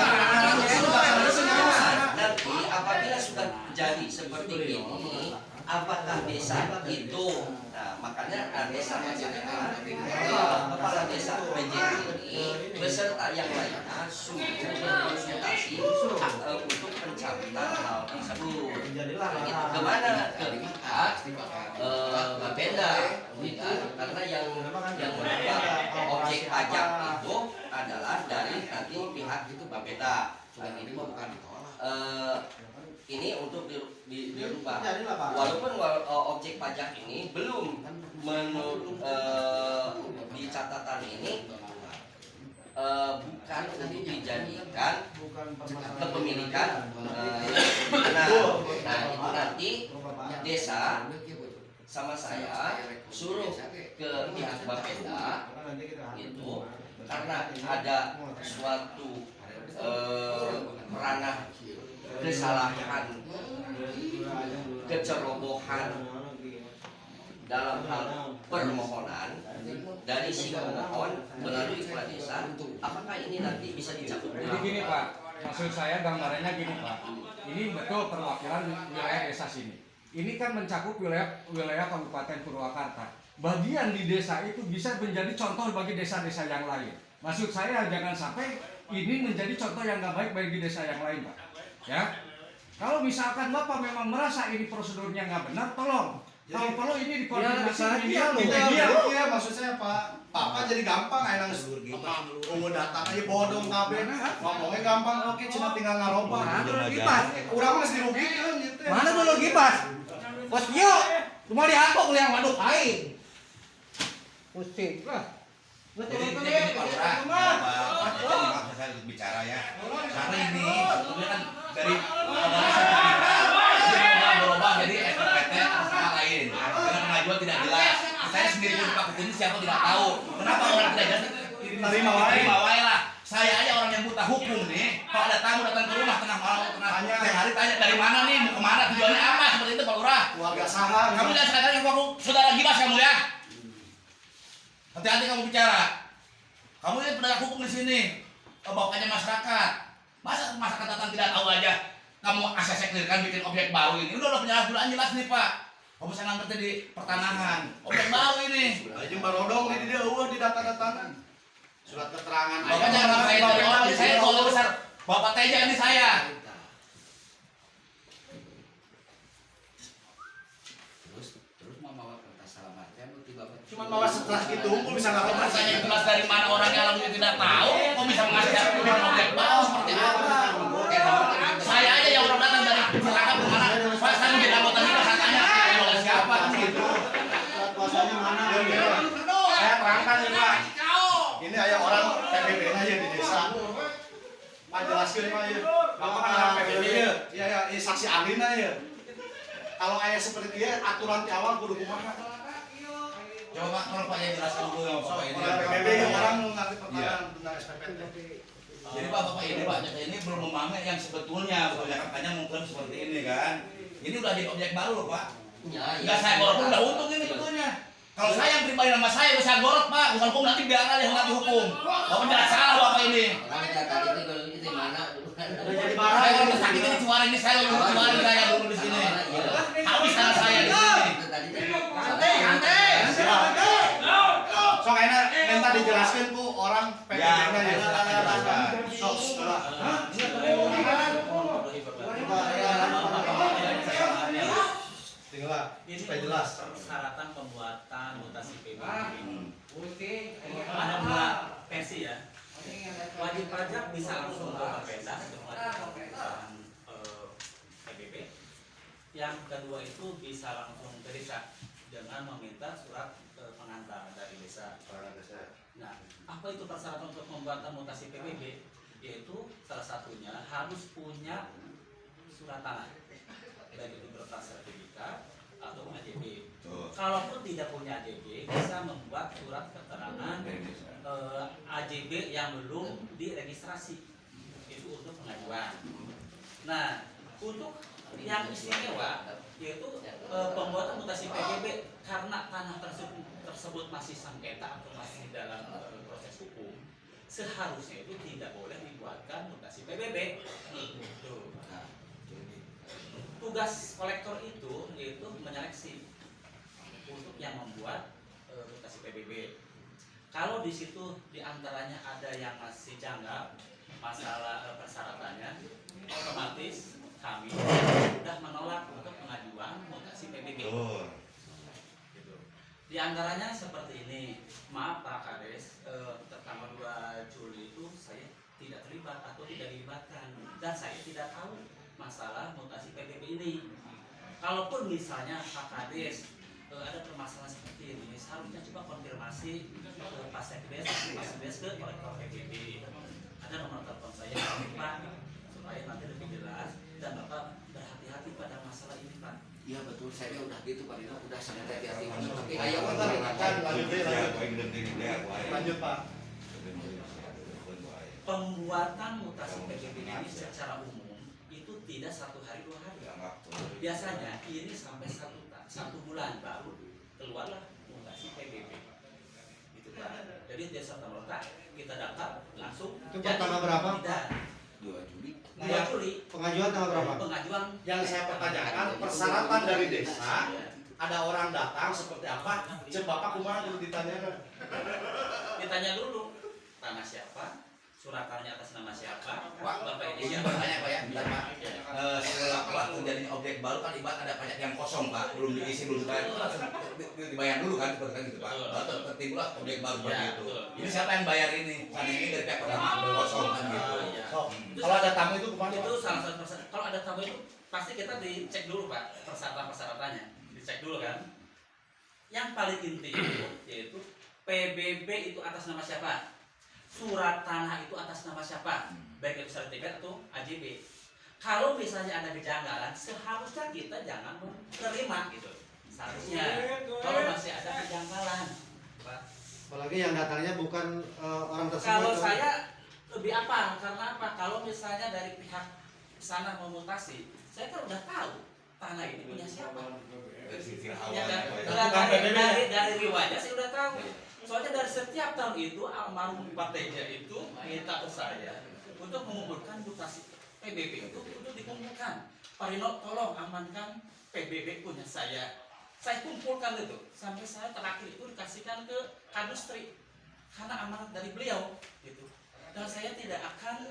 nanti apabila sudah jadi seperti ini, apakah desa itu, nah makanya desa masyarakat, kepala desa PJ ini beserta yang lainnya sudah berkonsultasi untuk pencabutan hal tersebut. Jadilah Gitu. Kemana? Ke pihak Bapenda, gitu. Karena yang mendapat objek pajak itu adalah dari nanti pihak itu Bapenda. Sudah ini mah bukan ditolak. Ini untuk dirubah. Jadilah Pak. Walaupun objek pajak ini belum menurut di catatan ini bukan untuk dijadikan Bukan kepemilikan nah itu nanti desa sama saya suruh ke pihak Bapenda itu karena ada suatu ranah kesalahan kecerobohan dalam hal permohonan dari si pemohon melalui kepala desa, apakah ini nanti bisa dicabut? Jadi gini Pak, maksud saya gambarannya gini Pak. Ini betul perwakilan wilayah desa sini. Ini kan mencakup wilayah Kabupaten Purwakarta. Bagian di desa itu bisa menjadi contoh bagi desa-desa yang lain. Maksud saya jangan sampai ini menjadi contoh yang nggak baik bagi desa yang lain Pak. Ya, kalau misalkan Bapak memang merasa ini prosedurnya nggak benar, tolong. Kalau perlu ini dikoordinasi Ya, di Iya, maksud saya Pak, Bapak jadi gampang aja nang datang aja bodong kabeh. Ngomongnya gampang, oke cuma tinggal ngarobah. Mana dulu kipas? Urang mah dirugikan gitu. Mana dulu kipas? Bos yo, cuma diangkut yang waduk aing. Pusing. Jadi ini Pak Lurah, Bapak saya bicara ya. Karena ini kan dari sendiri pun Pak Hukum siapa tidak tahu. Kenapa orang tidak jelas? Terima wae. Lah. Saya aja orang yang buta hukum nih. Kalau ada tamu datang ke rumah tengah malam, tengah hari tanya dari mana nih, mau kemana, tujuannya apa? Seperti itu Pak Lurah. Keluarga saha. Kamu jangan sekadar ngaku saudara Gibas kamu ya. Hati-hati kamu bicara. Kamu ini penegak hukum di sini. Bapaknya masyarakat. Masa masyarakat datang tidak tahu aja? Kamu ACC clearkan bikin objek baru ini. Udah penyalahgunaan jelas nih Pak. Kamu saya ngerti di pertanahan. Objek baru ini. Aja barodong di dia di data-dataan. Surat keterangan. Bapak jangan ngapain dari orang ini saya kalau besar. Bapak Teja ini saya. Terus mau bawa kertas alamatnya tiba-tiba. Cuma malah setelah itu hukum bisa nggak pernah Rasanya jelas dari mana orangnya lalu dia tidak tahu. Kok bisa mengasih bikin objek baru seperti apa? Saya aja yang orang datang dari masyarakat kemana? Pak saya menjadi anggota ini katanya oleh siapa kan gitu. Surat kuasanya mana? Saya terangkan ya Pak. Ini aya orang PBB aja di desa. Pak jelaskan Pak ya. Bapak kan orang PBB ya. Iya ya, ini saksi ahlina ya. Kalau aya seperti dia aturan di awal kudu kumaha. Coba Pak, tolong Pak ya jelaskan dulu sama Bapak ini. Orang PBB yang orang ngerti pertanyaan tentang SPPT. Jadi Bapak ini Pak ini belum memahami yang sebetulnya katanya mengklaim seperti ini kan. Ini udah di objek baru loh Pak. Enggak saya gorok pun udah untung ini sebetulnya. Kalau saya yang pribadi nama saya bisa gorok Pak, bukan hukum nanti biar aja yang nanti hukum. Bapak tidak salah Bapak ini. Orang data itu kalau itu mana? Udah jadi barang. Saya kalau sakit ini cuarin ini saya lalu cuarin saya dulu di sini. Habis tanah saya di sini. So kayaknya minta dijelaskan Bu orang PBB-nya ya. Sok setelah. Tinggal supaya jelas. Persyaratan pembuatan mutasi PBB ada dua versi ya. Wajib pajak bisa langsung ke Bapeda untuk melakukan PBB. Yang kedua itu bisa langsung ke desa dengan meminta surat pengantar dari desa. Nah, apa itu persyaratan untuk pembuatan mutasi PBB? Yaitu salah satunya harus punya surat tanah, baik itu berupa sertifikat atau AJB. Kalaupun tidak punya AJB, bisa membuat surat keterangan AJB yang belum diregistrasi. Itu untuk pengajuan. Nah, untuk yang istimewa yaitu pembuatan mutasi PBB karena tanah tersebut masih sengketa atau masih dalam proses hukum, seharusnya itu tidak boleh dibuatkan mutasi PBB. Tugas kolektor itu yaitu menyeleksi untuk yang membuat mutasi PBB. Kalau di situ diantaranya ada yang masih janggal masalah persyaratannya, otomatis kami sudah menolak untuk pengajuan mutasi PBB. Gitu. Di antaranya seperti ini, maaf Pak Kades, tanggal 2 Juli itu saya tidak terlibat atau tidak dilibatkan dan saya tidak tahu masalah mutasi PBB ini. Kalaupun misalnya Pak Kades ada permasalahan seperti ini, seharusnya coba konfirmasi ke Pak Sekdes ke kolektor PBB. Ada nomor telepon saya Pak, supaya nanti lebih jelas dan Bapak berhati-hati pada masalah ini Pak. Iya betul, saya udah gitu Pak Dino, udah sangat hati-hati. Tapi Ayo lanjut Pak. Pembuatan mutasi PBB ini secara umum itu tidak 1 hari 2 hari. Biasanya ini sampai 1 bulan baru keluarlah mutasi PBB. Itu Pak. Jadi dia serta-merta kita daftar langsung. Itu tanggal berapa? Tidak. 2 Juli. 2 Juli. Pengajuan tanggal berapa? Pengajuan Yang saya pertanyakan persyaratan dari desa, ada orang datang seperti apa? Cek Bapak kumaha dulu ditanyakan. ditanya dulu tanah siapa, surat tanahnya atas nama siapa, Pak, Bapak ini izin siapa. bertanya Pak ya, bentar Pak. Setelah waktu jadi objek baru kan ibarat ada pajak yang kosong Pak, belum diisi belum dibayar itu langsung dibayar dulu kan seperti kan gitu Pak. Lalu tertimbullah objek baru seperti itu. Ini siapa yang bayar ini? Saat ini dari pihak pertama kosong kan gitu. Iya. So, kalau ada tamu itu kemana? Itu salah satu persyaratan. Kalau ada tamu itu pasti kita dicek dulu Pak persyaratan-persyaratannya, dicek dulu kan. Yang paling inti itu yaitu PBB itu atas nama siapa, surat tanah itu atas nama siapa, baik itu sertifikat atau AJB. Kalau misalnya ada kejanggalan, seharusnya kita jangan menerima gitu. seharusnya kalau masih ada kejanggalan, Pak. Apalagi yang datangnya bukan orang tersebut. Kalau saya lebih apa? Karena apa? Kalau misalnya dari pihak sana memutasi, saya kan udah tahu tanah ini punya siapa. Ya, dari riwayatnya saya udah tahu. Soalnya dari setiap tahun itu almarhum Pak Teja itu minta ke saya untuk mengumpulkan mutasi PBB itu untuk dikumpulkan. Pak Rino tolong amankan PBB punya saya. Saya kumpulkan itu sampai saya terakhir itu dikasihkan ke Kadustri karena amanat dari beliau gitu. Dan saya tidak akan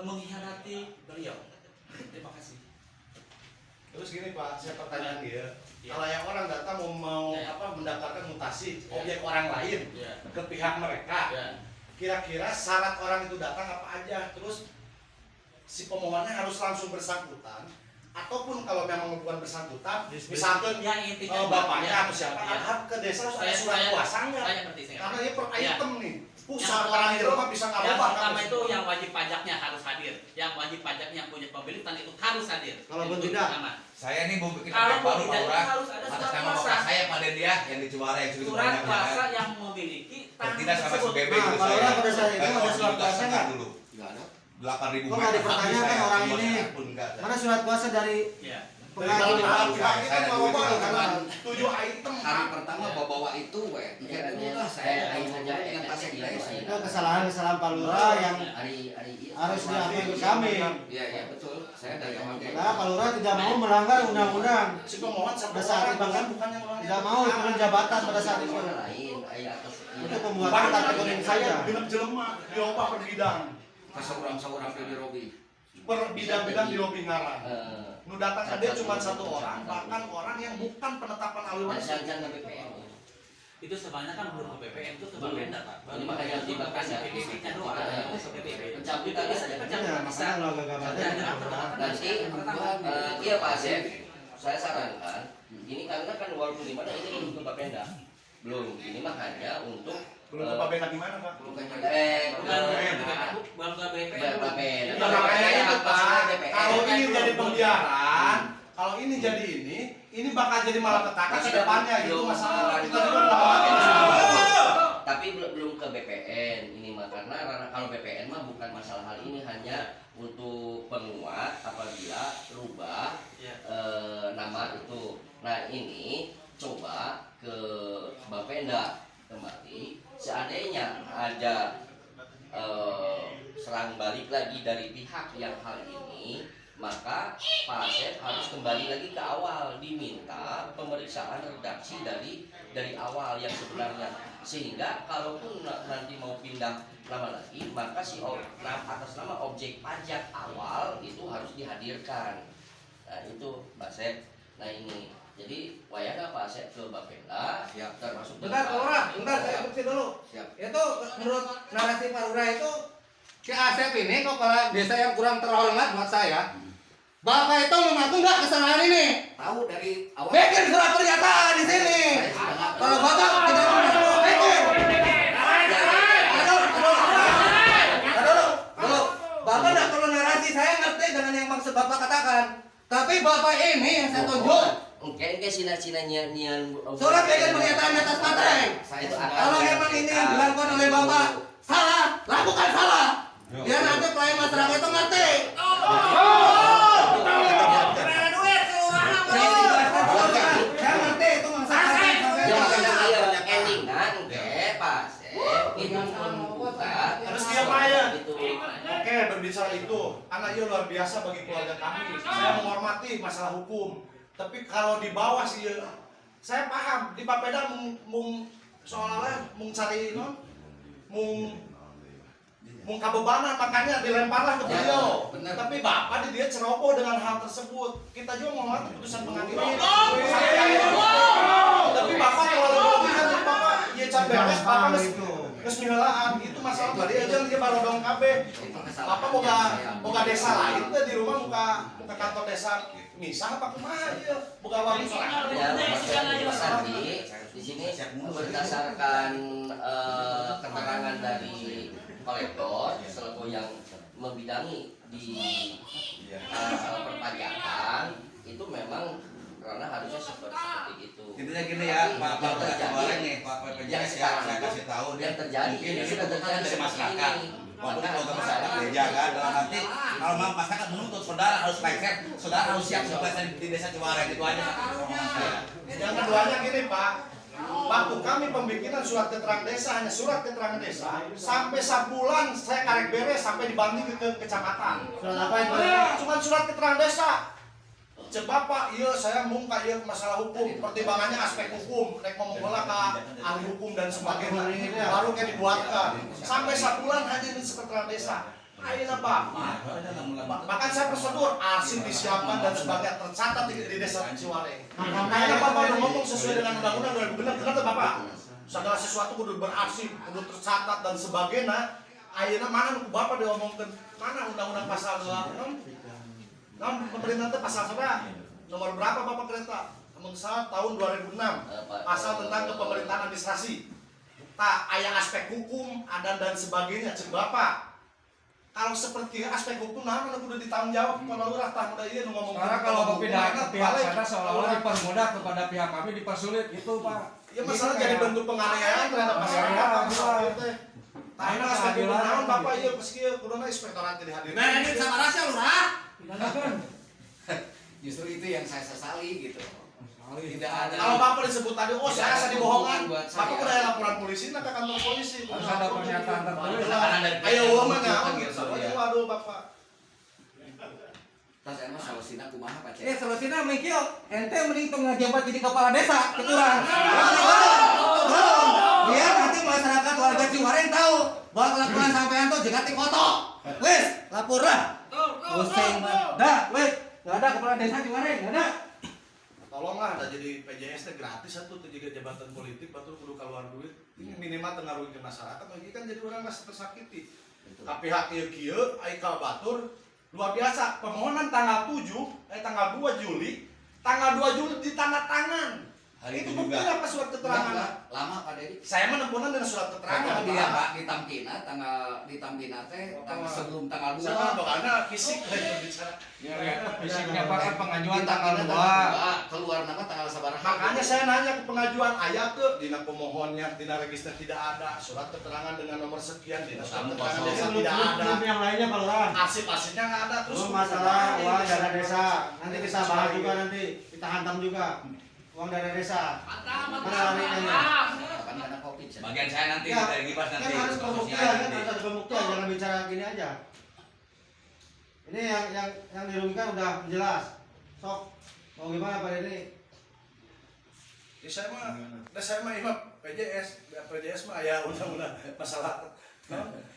mengkhianati beliau. Terima kasih. Terus gini Pak, saya pertanyaan dia. Ya. Kalau yang orang datang mau Ya. mendaftarkan mutasi Ya. objek orang lain Ya. ke pihak mereka, Ya. kira-kira syarat orang itu datang apa aja? Terus si pemohonnya harus langsung bersangkutan, ataupun kalau memang bukan bersangkutan, misalkan Ya, intinya bapaknya ya. atau siapa, Ya. ada ke desa harus ada Saya- surat saya- kuasanya. Saya ngerti, saya Karena ngerti. ini per Ya. item nih. Yang Pusat pertama orang di itu- rumah bisa Yang ngabubah. pertama itu yang wajib pajaknya harus hadir. Yang wajib pajaknya yang punya pemilihan itu harus hadir. Kalaupun Itu tidak? pertama. Saya nih mau bikin Kalau objek baru tidak, Pak Lurah. harus ada Atas surat nama kuasa. bapak saya Pak Dendia yang di Ciwarai yang Surat banyak kuasa kan. yang memiliki tanah Tidak sama si tersebut. BB Nah, gitu Pak Lurah pada saat itu ada surat kuasanya. dulu. Enggak ada. 8.000 Kok nggak dipertanyakan orang ini? Mana surat kuasa dari Ya. Dari kalau pengajian? pihak kita Saya mau duit bawa itu. 7 item. Hari pertama bawa itu, we. Pikir dulu lah saya aja dengan tas Itu kesalahan-kesalahan Pak Lurah yang harus diakui ke kami. Iya, iya betul. Saya dari awal Nah, Pak Lurah tidak mau melanggar undang-undang. Si pemohon satu Pada saat orang, itu bahkan bukan yang orang tidak mau turun jabatan pada saat itu. Untuk membuat tata ekonomi saja. Genep jelema diopah per bidang. seorang di Robi. Per bidang-bidang di Robi Ngaran. Nu datang ada cuma satu orang, bahkan orang yang bukan penetapan ahli waris. Itu sebenarnya kan belum ke BPN itu ke Bapenda, Pak. Ini makanya dibahas ya. PBB-nya doang, ke PBB. Pencabutan Bisa ya. pencabutan bisa. Makanya lo agak Nanti iya Pak Asep, saya sarankan ini karena kan walaupun di mana ini belum ke Bapenda, belum. Ini makanya untuk Belum ke Bapenda gimana, Pak? bukan Bukan ke BPN. Bapenda. Ya, makanya itu Pak, kalau ini jadi pembiaran, kalau ini jadi ini bakal jadi malapetaka ke depannya gitu masalah. Kita juga Tapi belum ke BPN ini mah karena kalau BPN mah bukan masalah hal ini, hanya untuk penguat apabila rubah Ya. nama itu. Nah ini coba ke Bapenda kembali, seandainya ada serang balik lagi dari pihak yang hal ini, maka Pak Asep harus kembali lagi ke awal, diminta pemeriksaan redaksi dari awal yang sebenarnya, sehingga kalaupun nanti mau pindah nama lagi, maka si atas nama objek pajak awal itu harus dihadirkan. Nah itu Pak Asep. Nah ini jadi wayana Pak Asep ke Bapenda, Siap. termasuk Bentar Pak Lurah, bentar saya kursi dulu. Siap. Itu menurut narasi Pak Lurah itu si Asep ini kepala desa yang kurang terhormat buat saya. Bapak itu mengaku nggak kesalahan ini? Tahu dari awal. Bikin surat pernyataan di sini. Kalau Bapak tidak mengaku, bikin. Dulu. Bapak nggak perlu narasi, saya ngerti dengan yang maksud Bapak katakan. Tapi Bapak ini yang saya tunjuk. Oke, Cina-Cina nyian Surat bikin pernyataan atas materai. Kalau emang ini yang dilakukan oleh Bapak salah, lakukan salah. Biar nanti pelayan masyarakat itu ngerti. Saya ngerti itu masalah. Ya makanya ending kan, oke Pak Asep itu membuka. Terus dia payah. Itu. Oke, berbicara itu, anak ia luar biasa bagi keluarga kami. Saya menghormati masalah hukum. Tapi kalau di bawah sih, saya paham di Bapeda seolah-olah cari kabebanan, makanya dilemparlah ke beliau. benar. Tapi Bapak dia ceroboh dengan hal tersebut. Kita juga menghormati putusan pengadilan. Tapi Bapak kalau berlebihan, Bapak ya capek Bapak terus mihelaan itu masalah tadi aja dia baru dong KB. Bapak boga desa lain teh di rumah muka kantor desa misah apa kumaha dia boga warung sorangan. Ya, nanti di sini berdasarkan keterangan dari kolektor selaku yang membidangi di perpajakan itu memang karena harusnya seperti itu. Intinya gini ya, Pak Goreng nih, Pak PPJS ya, saya kasih tahu yang terjadi mungkin ini ini sudah kebutuhan terjadi dari masyarakat. ini. Walaupun kalau masyarakat gereja kan, dalam nanti kalau masyarakat menuntut saudara harus lengket, saudara harus siap sebagai di desa Ciwareng itu aja permohonan saya. Yang keduanya gini Pak, waktu kami pembikinan surat keterangan desa, hanya surat keterangan desa, sampai sebulan saya karek beres sampai dibanding ke kecamatan. Surat apa itu? Cuma surat keterangan desa. Cek Bapak, iya saya mungka iya masalah hukum, pertimbangannya aspek hukum, nek ngomong bola ke ahli hukum dan sebagainya, baru kayak dibuatkan. Sampai sebulan hanya ini keterangan desa. Ayo Pak, bahkan saya prosedur arsip disiapkan dan sebagainya tercatat di desa Ciwareng. Makanya Bapak udah ngomong sesuai dengan undang-undang 2000 benar tuh Bapak. Segala sesuatu kudu berarsip, kudu tercatat dan sebagainya. Ayeuna mana Bapak diomongkan mana undang-undang pasal 26? Nah, pemerintah itu pasal berapa? Nomor berapa Bapak kereta? Namun salah tahun 2006 pasal tentang kepemerintahan administrasi. Tak ayah aspek hukum, adat dan sebagainya. Cek Bapak, kalau seperti aspek hukum, nah mana udah ditanggung jawab kepada lurah, tak udah iya ngomong. Karena kalau berpindah ke pihak sana seolah-olah dipermudah kepada pihak kami dipersulit itu Pak. Ya masalah jadi bentuk penganiayaan terhadap masyarakat. Karena aspek hukum, nah Bapak iya meski kuduna inspektorat dihadirin. Nah, ini sama rasa lurah. Justru itu yang saya sesali gitu. Tidak ada. Kalau Bapak disebut tadi, oh saya dibohongan, buat saya. Bapak udah laporan polisi, nak ke kantor polisi. Harus ada pernyataan tertulis. Ayo uang ya. mana? Waduh Bapak. Tas emang solusinya kumaha Pak Cek? Solusinya mikir ente mending tong ngajabat jadi kepala desa keturang. Biar nanti masyarakat warga Ciwareng tahu bahwa kelakuan sampean tuh jeung ati foto. Wes, lapor lah. Pusing dah, wes. Enggak ada kepala desa Ciwareng, enggak ada. Tolonglah ada jadi PJS teh gratis atuh teh juga jabatan politik batur kudu keluar duit. Ini minimal tengaruhi ke masyarakat lagi kan jadi orang rasa tersakiti. Tapi hak ieu kieu ai ka batur luar biasa. Permohonan tanggal 2 Juli, tanggal 2 Juli ditandatangan. Hari Itu itu bukti juga. apa surat keterangan? Lama Pak Dedi. Saya menempuhkan dengan surat keterangan. Dia Pak di Tampina teh tanggal sebelum tanggal 2. Sama karena fisik berbicara. Ya, fisiknya Pak kan pengajuan Di tanggal Tampina 2. keluar nama tanggal sabaraha. Makanya saya nanya ke pengajuan ayat ke dina pemohonnya, dina register tidak ada, surat keterangan dengan nomor sekian, dina surat Kamu keterangan kosong. desa tidak ada, Yang lainnya Pak Lurah. arsip-arsipnya nggak ada. Terus Masalah uang dana desa, nanti kita bahas juga nanti, kita hantam juga uang dana desa. Mana lainnya? Kapan kena Covid? Cek? Bagian saya nanti Ya, dari Gibas kan nanti. harus Khususnya pembuktian, kan nanti. harus ada pembuktian, jangan bicara gini aja. Ini yang dirugikan udah jelas. Sok, mau gimana Pak ini? ya saya mah imam PJS mah ya undang-undang masalah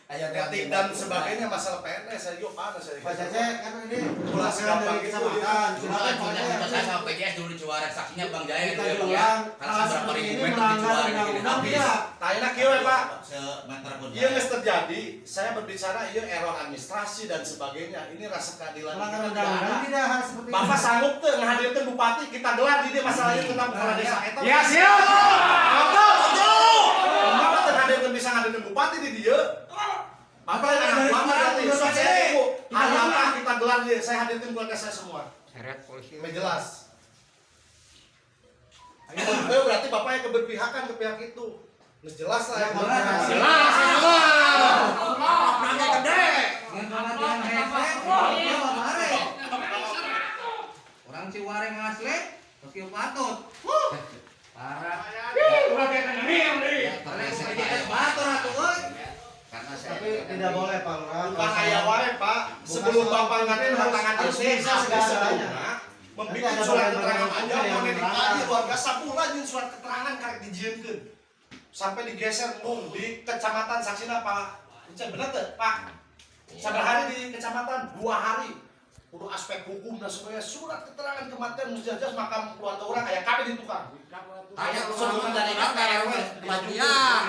etik dan sebagainya, masalah PNS saya juga panas saya. Pak Cece, kan ini Regulasi ulasan gampang dari gitu, kecamatan. Dulu Silakan kan Pak punya Cece. saya sama PJS dulu di Ciwareng, saksinya Bang Jaya Kita gitu ya Bang ya. diulang, Karena hal berapa seperti ribu ini meter di melanggar Ciwareng ini undang-undang habis. tidak. Tanya kieu Pak. Semeter pun. Iya nggak terjadi, saya berbicara iya error administrasi dan sebagainya. Ini rasa keadilan Melanggar kita tidak undang-undang ada. tidak hal seperti ini. Bapak sanggup tuh menghadirkan bupati, kita gelar di dia masalahnya tentang kepala desa. Ya siap. Bapak terhadirkan bisa ngadirkan bupati di dia. Bapak yang anak Bapak berarti saya ibu. Ada apa kita gelar dia? Saya hadirkan keluarga saya semua. Seret polisi. Ini jelas. Ayo berarti Bapak yang keberpihakan ke pihak itu. Nah, jelas lah ya. Jelas ya Bang. Orangnya gede. Yang perhatian hese, dia kemarin. Orang Ciwareng asli, meski patut. Parah. Kalau PJS batur atuh euy. Karena saya Tapi tidak boleh Pak Lurah. Bukan ayah wae Pak. Sebelum Bapak ngatain tangan harus desa bisa segala-galanya. membuat surat keterangan aja mau dikaji warga sabulan jeung surat keterangan karek dijieunkeun. Sampai digeser mung di kecamatan saksina Pak. Encen bener teh Pak. Sabar hari di kecamatan 2 hari. Kudu aspek hukum dan supaya surat keterangan kematian mustajab makam keluarga orang aya kabeh ditukar. Tanya sebelum dari RT RW kemajuan.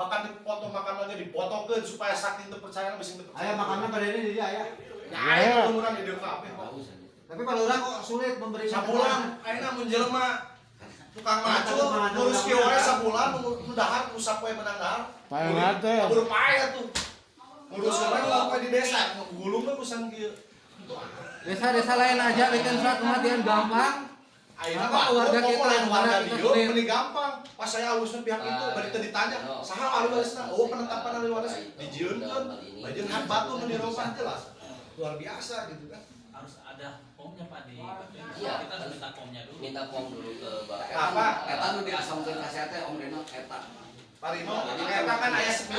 Bahkan dipotong makamnya dipotokeun supaya saking teu percaya bisa teu Ayah makamnya pada ini di dia ayah. Ya aya umuran di dieu kabeh Pak. Tapi Pak Lurah kok sulit memberikan Sabulan ayeuna mun jelema tukang macul ngurus kieu wae sabulan nu dahar nu sapoe menang dahar. Paengat teh. Kabur pae atuh. Ngurus wae lapoe di desa, gulung mah urusan kieu. Desa-desa lain aja bikin surat kematian gampang. Ayeuna Apa warga kita, lain warga kita dia sulit. mending gampang. Pas saya alusnya pihak itu bari teu ditanya, saha ahli warisna? Oh, penetapan ahli waris dijieunkeun. Bajeun hak batu nu dirobah jelas. Luar biasa gitu kan. Harus ada pomnya Pak di Iya. kita harus minta pomnya dulu. Minta pom dulu ke Bapak. Apa? Eta nu diasongkeun ka saya teh Om Reno eta. Parino, eta kan aya 9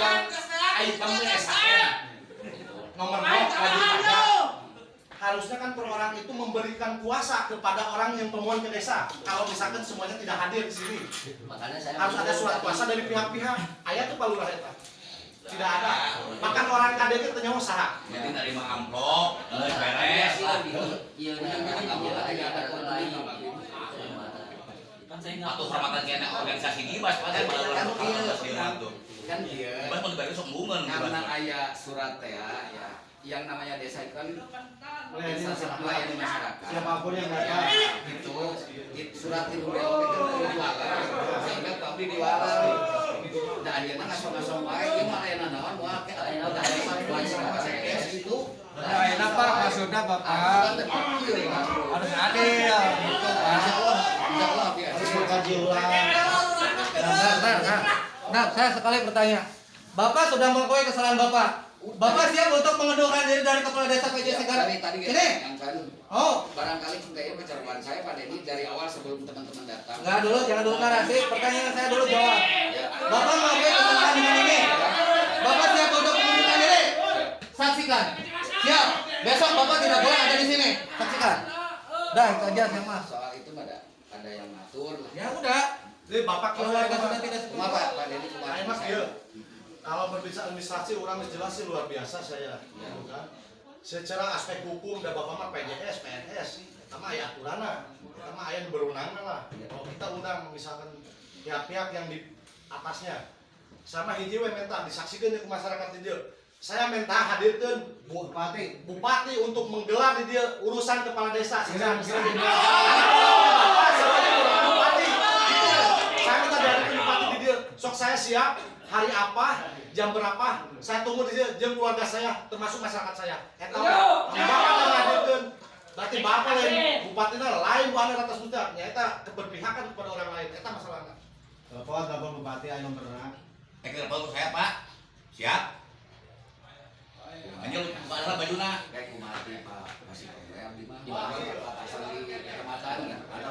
item SHM. Nomor 0 wajib pajak. Harusnya kan per orang itu memberikan kuasa kepada orang yang pemohon ke desa. Kalau misalkan semuanya tidak hadir di sini, Makanya saya harus ada surat kuasa dari pihak-pihak. Aya tuh palurah eta. Tidak ada. Bahkan orang kadek itu nyawa saha. Jadi nerima amplop, beres lah. Iya, Kamu lagi ada kode lain. Kan saya nggak Atau hormatan kena organisasi gibas, Pak. Kan Kan dia Gibas mau dibagi sok bungan. karena aya surat teh ya yang namanya desa itu kan desa melayani masyarakat. Siapapun yang datang. Gitu, surat itu beliau itu diwalar, sehingga kami diwalar. Dan ayeuna ngasong-ngasong wae ieu mah layanan naon moal ke aya itu. Ayeuna Pak maksudnya Bapak harus adil gitu Pak. Harus mengkaji ulang. Nah, saya sekali bertanya. Bapak sudah mengakui kesalahan Bapak. Bapak siap untuk mengundurkan diri dari kepala desa PJ Segara. Tadi Ini. Oh, barangkali kayaknya percakapan saya pada ini dari awal sebelum teman-teman datang. enggak dulu, jangan dulu narasi. Pertanyaan saya dulu jawab. Bapak mengakui kesalahan dengan ini. Bapak siap untuk mengundurkan diri. Saksikan. Siap. Besok Bapak tidak boleh ada di sini. Saksikan. Dah, itu aja saya mas. Soal itu ada yang ngatur. Ya udah. Jadi Bapak Keluarga sudah tidak setuju. Cuma Pak Denny Ayo Mas ieu. Kalau berbicara administrasi orang jelas sih luar biasa saya. Gitu kan. Secara aspek hukum da Bapak mah PJS, PNS, kita mah aya aturanna. Kita mah aya berwenangna lah. Kalau kita undang misalkan pihak-pihak yang di atasnya sama hiji we minta disaksikan ke masyarakat di dieu. Saya minta hadirkan bupati untuk menggelar di dia urusan kepala desa. Bupati. Saya minta dihadirkan bupati di dia. Sok saya siap hari apa, jam berapa, saya tunggu di dia, jam keluarga saya, termasuk masyarakat saya. Eta bapak yang hadirkan. Berarti bapak lain bupatinya lain bukan atas muda. Eta keberpihakan kepada orang lain. Eta masalahnya. Telepon bupati ayo pernah. Telepon saya, Pak. Siap. Anjir, adalah bajuna. Kayak kumati Pak masih program di mana atasan di kecamatan ada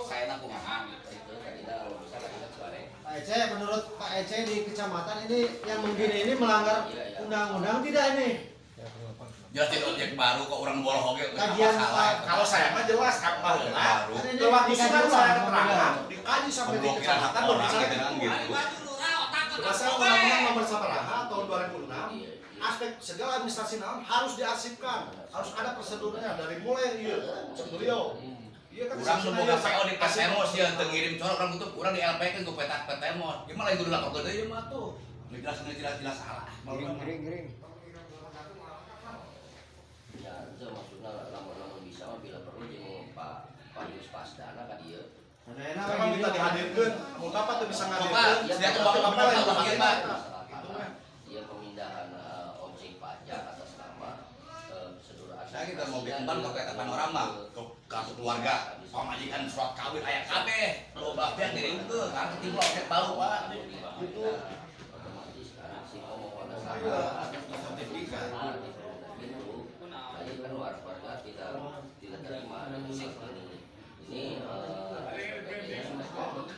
saya nak kumaha itu tadi kalau misalnya kita bareng. Pak Ece, menurut Pak Ece di kecamatan ini yang begini ini melanggar undang-undang tidak ini? Jelas jadi objek baru kok orang boloh oke. Kajian Kalau saya mah jelas kan baru. Baru. Lewat usulan saya keterangan dikaji sampai di Pemblokiran hak kecamatan orang berbicara. gitu kan gitu. Berdasarkan Undang-Undang Nomor 11 tahun 2006, aspek segala administrasi naon harus diarsipkan, harus ada prosedurnya dari mulai ieu beliau. Iya kan Urang nu boga PO di Petemos ya teu ngirim corok urang butuh urang di LP kan ku petak Petemos. Ieu mah lain kudu lapor gede ieu mah tuh. Jelas salah. Giring. Ya, itu maksudnya namun bisa mah bila perlu jeung Pak Yus Pasdana ka dieu. Memang minta dihadirkan, mau bapak tuh bisa Coba, ngadirkan. dia tuh bapak yang bagian Pak. Dia pemindahan objek pajak atas nama prosedur Saya kita mau bikin ban kok kayak panorama ke kartu keluarga. Pamajikan surat kawin aya kabeh. Loba pihak diringkeun kan timbul objek baru, Pak. Gitu. Otomatis kan si pemohon sertifikat gitu. Jadi kan warga tidak terima ini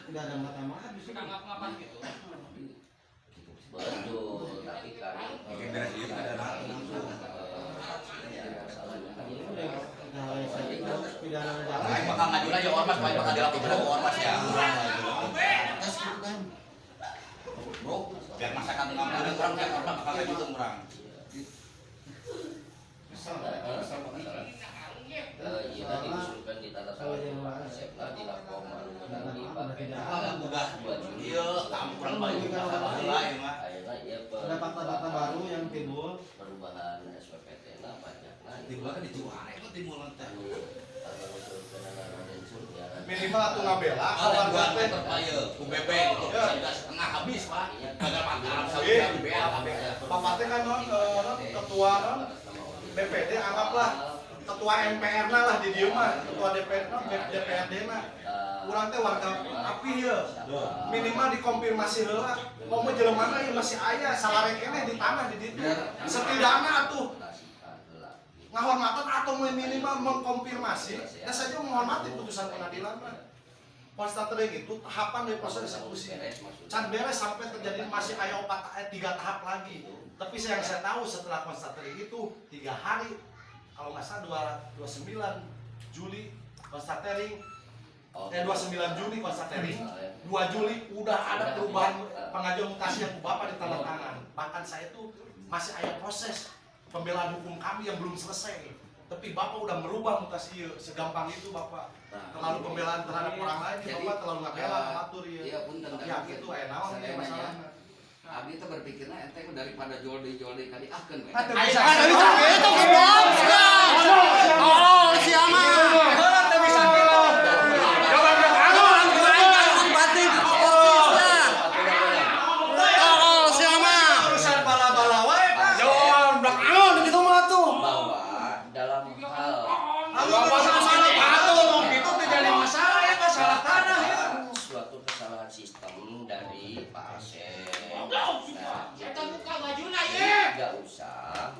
Tidak ada mata-mata di sini. betul, tapi kan Oke, beres ieu ada hal. Pidana Lain bakal ngajulah ya ormas, lain bakal dilaporkan ke ormas ya. Tes gitu kan. Bro, biar masyarakat ngambil orang biar ormas bakal ngaju ke orang. iya tadi diusulkan di tata cara Sepna di Lakom di Ah, bukan buat Iya, kamu kurang banyak masalah lain mah. akhirnya ya ada fakta-fakta baru yang timbul. perubahan SPPT na pajakna Timbul kan dijual itu timbul teh. Minimal atuh ngabela Ada keluarga buat teh. terpaya, UBP untuk setengah habis Pak. Gagal pakai Arab Saudi BA. Bapak teh kan ketua BPD anggaplah ketua MPR lah di dieu mah, ketua DPR DPRD na. Urang teh warga api ya. Minimal dikonfirmasi heula. Komo jelema ieu masih aya salarek keneh di tanah di ditu. Setidaknya atuh ngahormatan atau minimal mengkonfirmasi. Da saja menghormati putusan pengadilan mah. Pasca teuing itu tahapan dari proses eksekusi. Can beres sampai terjadi masih aya 3 tahap lagi. Tapi yang saya tahu setelah konstatering itu 3 hari, kalau nggak salah 29 Juli konstatering, 29 Juli konstatering, 2 Juli udah ada perubahan pengajuan mutasi yang Bapak ditandatangan. Bahkan saya itu masih ada proses pembelaan hukum kami yang belum selesai. Tapi Bapak udah merubah mutasi segampang itu Bapak. Terlalu pembelaan terhadap orang lain, Bapak terlalu nggak bela mengatur ya. Iya pun tentang Ya gitu naon ya masalahnya. Abdi teh berpikirna ente daripada joldi kali akeun we. Ada bisa gitu ke bos. Oh, si Ama. Heula teh bisa gitu. Coba angon aing batin sportifnya. Oh, si Ama. Urusan bala-bala wae Pak. Jawab blak angon gitu mah tuh. Bahwa dalam hal Masalah atuh gitu teh jadi masalah ya masalah tanah ya. suatu kesalahan sistem dari Pak Asep. Kita buka bajuna Nggak usah.